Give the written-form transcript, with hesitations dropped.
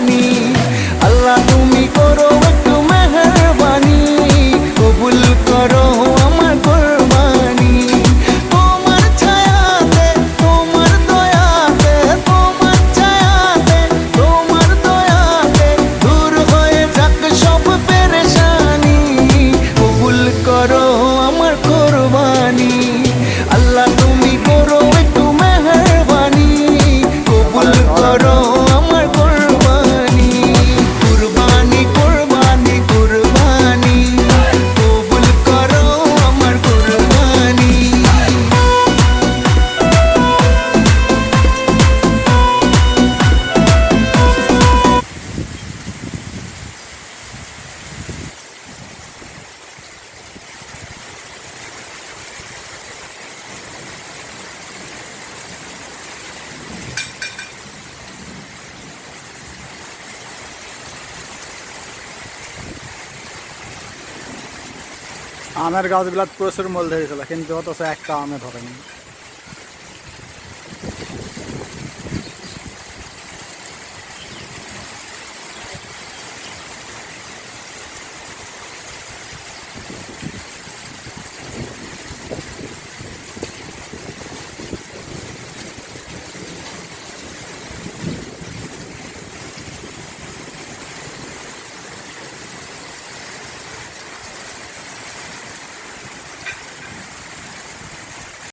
কোরবানি। আল্লাহ তুমি করো একটু মেহেরবানি, কবুল করো আমার কোরবানি। তোমার ছায়াতে, তোমার দয়াতে, তোমার ছায়াতে, তোমার দয়াতে দূর হয়ে যাক সব পেরেশানি, কবুল করো আমার কোরবানি। আল্লাহ তুমি করো একটু মেহেরবানি, কবুল করো আমার কোরবানি। কুরবানি কুরবানি কুরবানি, কবুল করো আমার কোরবানি। আমের গাছগুলো প্রচুর মূল ধরেছিল, কিন্তু অথচ একটা আমে ধরেনি।